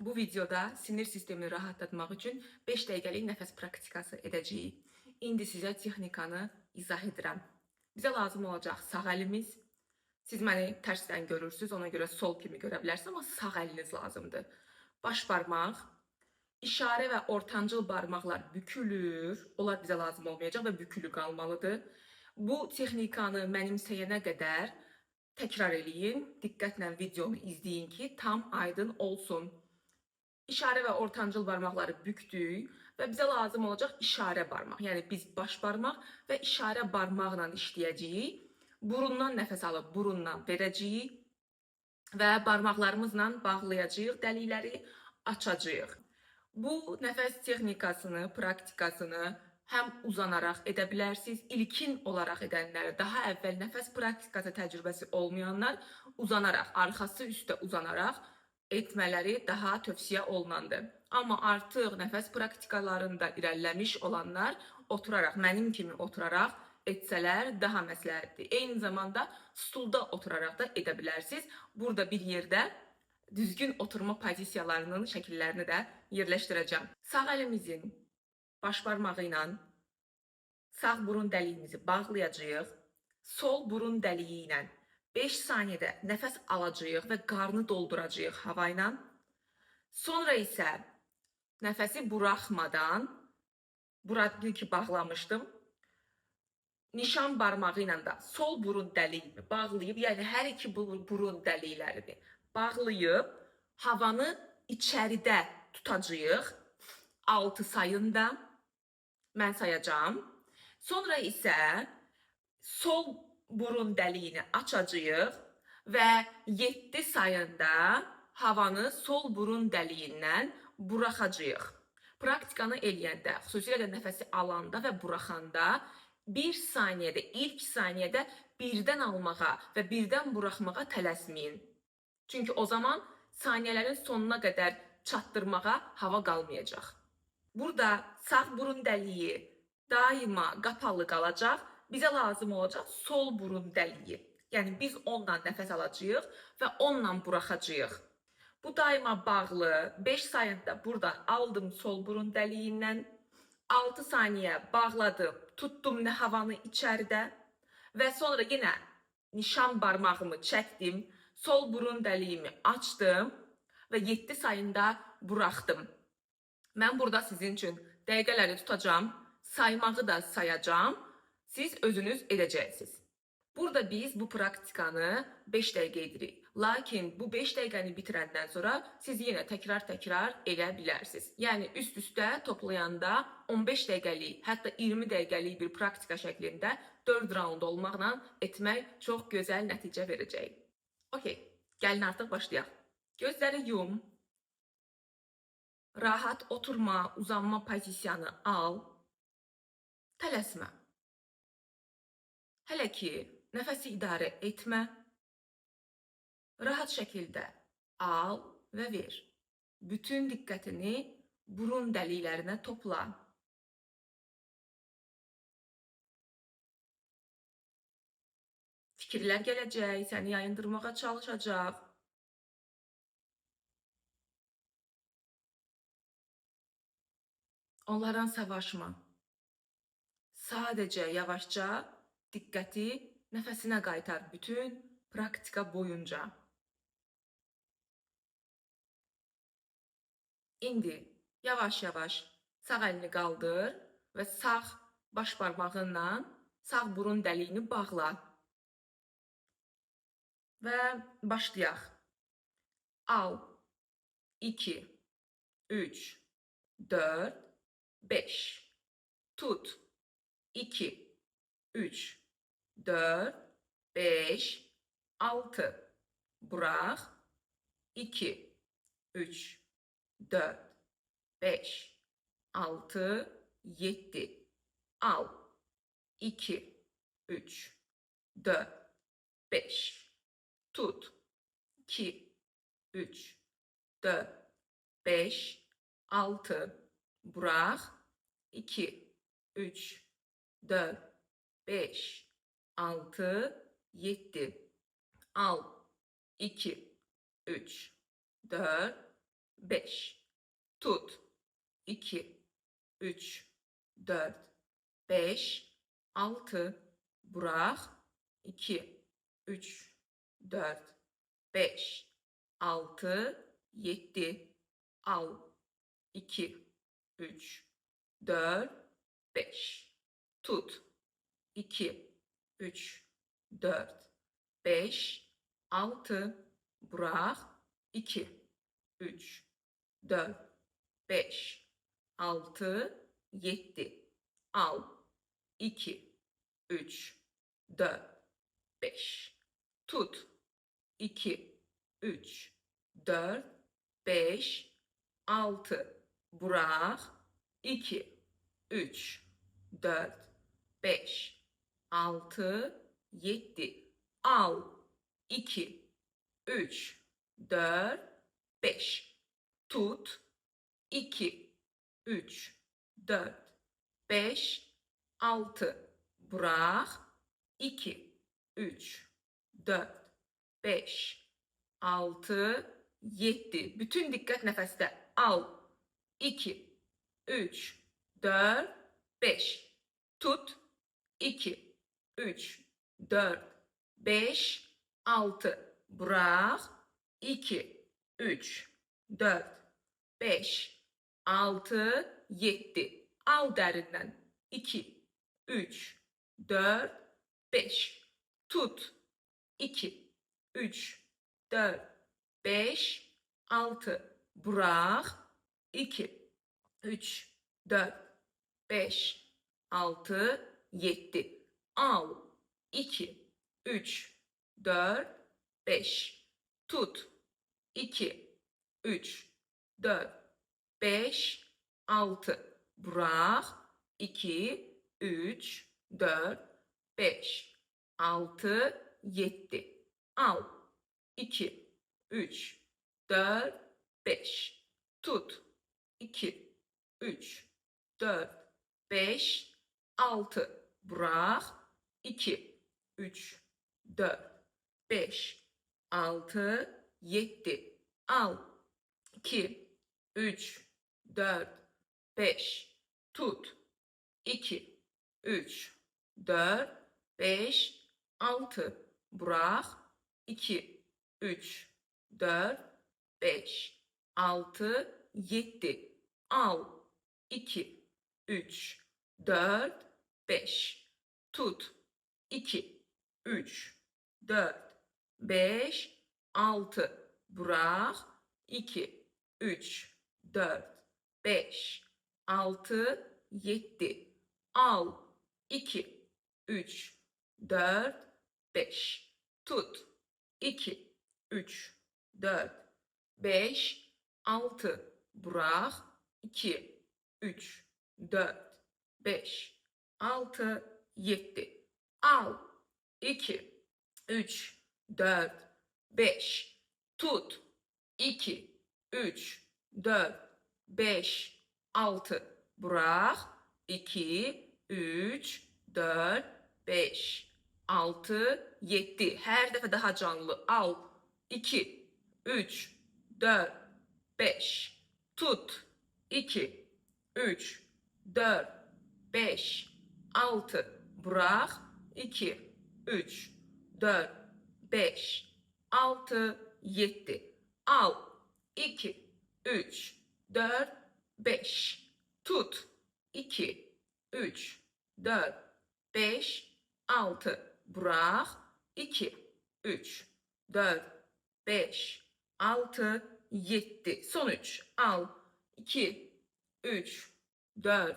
Bu videoda sinir sistemini rahatlatmaq üçün 5 dəqiqəlik nəfəs praktikası edəcəyik. İndi sizə texnikanı izah edirəm. Bizə lazım olacaq sağ əlimiz. Siz məni tərsdən görürsünüz, ona görə sol kimi görə bilərsiniz, amma sağ əliniz lazımdır. Baş barmaq, işarə və ortancıl barmaqlar bükülür. Onlar bizə lazım olmayacaq və bükülü qalmalıdır. Bu texnikanı mənimsəyənə qədər təkrar eləyin. Diqqətlə videonu izləyin ki, tam aydın olsun. İşarə və ortancıl barmaqları bükdük və bizə lazım olacaq işarə barmaq. Yəni biz baş barmaq və işarə barmaqla işləyəcəyik. Burundan nəfəs alıb burundan verəcəyik və barmaqlarımızla bağlayacağıq dəlikləri, açacağıq. Bu nəfəs texnikasını, praktikasını həm uzanaraq edə bilərsiniz. İlkin olaraq edənlər, daha əvvəl nəfəs praktikası təcrübəsi olmayanlar uzanaraq, arxası üstə uzanaraq etmələri daha tövsiyə olunandır. Amma artıq nəfəs praktikalarında irəliləmiş olanlar oturaraq, mənim kimi oturaraq etsələr daha məsləhətdir. Eyni zamanda stulda oturaraq da edə bilərsiniz. Burada bir yerdə düzgün oturma pozisiyalarının şəkillərini də yerləşdirəcəm. Sağ əlimizin baş barmağı ilə sağ burun dəliyimizi bağlayacağıq. Sol burun dəliyi ilə 5 saniyədə nəfəs alacağıq və qarnı dolduracağıq hava ilə. Sonra isə nəfəsi buraxmadan, buradakı ki bağlamışdım, nişan barmağı ilə də sol burun dəliyini bağlayıb, yəni hər iki burun dəliklərini bağlayıb, havanı içəridə tutacağıq 6 sayında. Mən sayacağım. Sonra isə sol burun dəliyini açacağıq və 7 sayında havanı sol burun dəliyindən buraxacağıq. Praktikanı eləyəndə, xüsusilə də nəfəsi alanda və buraxanda 1 saniyədə, ilk saniyədə birdən almağa və birdən buraxmağa tələsməyin. Çünki o zaman saniyələrin sonuna qədər çatdırmağa hava qalmayacaq. Burada sağ burun dəliyi daima qapalı qalacaq. Bizə lazım olacaq sol burun dəliyi. Yəni biz onunla nəfəs alacağıq və onunla buraxacağıq. Bu daima bağlı. 5 sayında buradan aldım sol burun dəliyindən. 6 saniyə bağladım, tutdum havanı içəridə və sonra yenə nişan barmağımı çəkdim. Sol burun dəliyimi açdım və 7 sayında buraxdım. Mən burada sizin üçün dəqiqələri tutacağım, saymağı da sayacağım. Siz özünüz edəcəksiniz. Burada biz bu praktikanı 5 dəqiqə edirik. Lakin bu 5 dəqiqəni bitirəndən sonra siz yenə təkrar edə bilərsiniz. Yəni üst-üstə toplayanda 15 dəqiqəlik, hətta 20 dəqiqəlik bir praktika şəklində 4 raund olmaqla etmək çox gözəl nəticə verəcək. Okey, gəlin artıq başlayaq. Gözləri yum. Rahat oturma, uzanma pozisiyanı al. Tələsmə. Hələ ki, nəfəsi idarə etmə. Rahat şəkildə al və ver. Bütün diqqətini burun dəliklərinə topla. Fikirlər gələcək, səni yayındırmağa çalışacaq. Onlardan savaşma. Sadəcə yavaşca diqqəti nəfəsinə qaytar bütün praktika boyunca. İndi yavaş-yavaş sağ əlini qaldır və sağ baş barmağınla sağ burun dəliyini bağla. Və başlayaq. Al. 2, 3, 4, 5. Tut. 2, 3, 4, 5, 6. Burax. 2, 3, 4, 5, 6, 7. Al. 2, 3, 4, 5. Tut. 2, 3, 4, 5, 6. Burax. 2, 3, 4, 5, 6, 7. Al. 2, 3, 4, 5. Tut. 2, 3, 4, 5, 6. Bırak. 2, 3, 4, 5, 6, 7. Al. 2, 3, 4, 5. Tut. 2, 3, 4, 5, 6. Bırak. 2, 3, 4, 5, 6, 7. Al. 2, 3, 4, 5. Tut. 2, 3, 4, 5, 6. Bırak. 2, 3, 4, 5, 6, 7. Al. 2, 3, 4, 5. Tut. 2, 3, 4, 5, 6. Bırak. 2, 3, 4, 5, 6, 7. Bütün dikkat nefeste. Al. 2, 3, 4, 5. Tut. 2, 3, 4, 5, 6. Bırak. 2, 3, 4, 5, 6, 7. Al derinden. 2, 3, 4, 5. Tut. 2, 3, 4, 5, 6. Bırak. 2, 3, 4, 5, 6, 7. Al. 2, 3, 4, 5. Tut. 2, 3, 4, 5, 6. Bırak. 2, 3, 4, 5, 6, 7. Al. 2, 3, 4, 5. Tut. 2, 3, 4, 5, 6. Bırak. 2, 3, 4, 5, 6, 7. Al. 2, 3, 4, 5. Tut. 2, 3, 4, 5, 6. Bırak. 2, 3, 4, 5, 6, 7. Al. 2, 3, 4, 5. Tut. 2, 3, 4, 5, 6. Bırak. 2, 3, 4, 5, 6, 7. Al. 2, 3, 4, 5. Tut. 2, 3, 4, 5, 6. Bırak. 2, 3, 4, 5, 6, 7. Al. 2, 3, 4, 5. Tut. 2, 3, 4, 5, 6. Bırak. 2, 3, 4, 5, 6, 7. Her defa daha canlı. Al. 2, 3, 4, 5. Tut. 2, 3, 4, 5, 6. Bırak. 2, 3, 4, 5, 6, 7. Al. 2, 3, 4, 5. Tut. 2, 3, 4, 5, 6. Bırak. 2, 3, 4, 5, 6, 7. Son 3. Al. 2, 3, 4,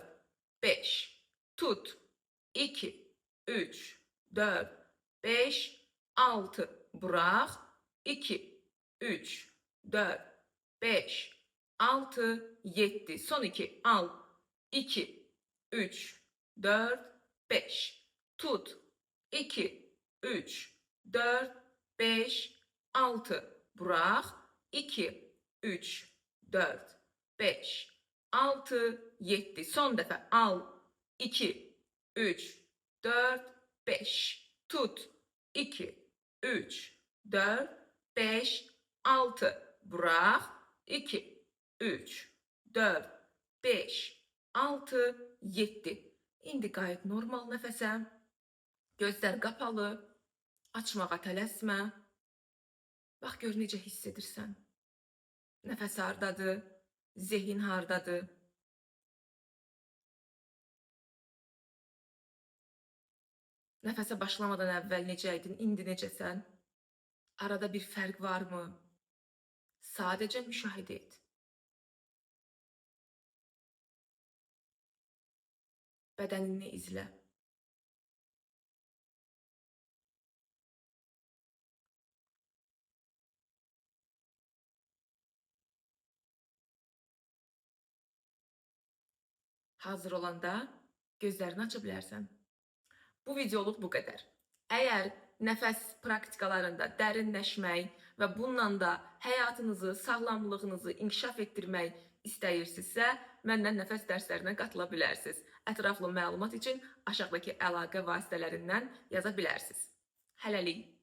5. Tut. 2, 3, 4, 5, 6. Bırak. 2, 3, 4, 5, 6, 7. Son 2. Al. 2, 3, 4, 5. Tut. 2, 3, 4, 5, 6. Bırak. 2, 3, 4, 5, 6, 7. Son defa. Al. 2, 3, 4, 5. Tut. 2, 3, 4, 5, 6. Bırak. 2, 3, 4, 5, 6, 7. İndi qayıt normal nəfəsə. Gözlər qapalı. Açmağa tələsmə. Bax, gör necə hiss edirsən. Nəfəs hardadır? Zehin hardadır? Nəfəsə başlamadan əvvəl necəydin, indi necəsən? Arada bir fərq varmı? Sadəcə müşahidə et. Bədənini izlə. Hazır olanda gözlərini aça bilərsən. Bu videoluq bu qədər. Əgər nəfəs praktikalarında dərinləşmək və bununla da həyatınızı, sağlamlığınızı inkişaf etdirmək istəyirsinizsə, məndən nəfəs dərslərinə qatıla bilərsiniz. Ətraflı məlumat üçün aşağıdakı əlaqə vasitələrindən yaza bilərsiniz. Hələlik.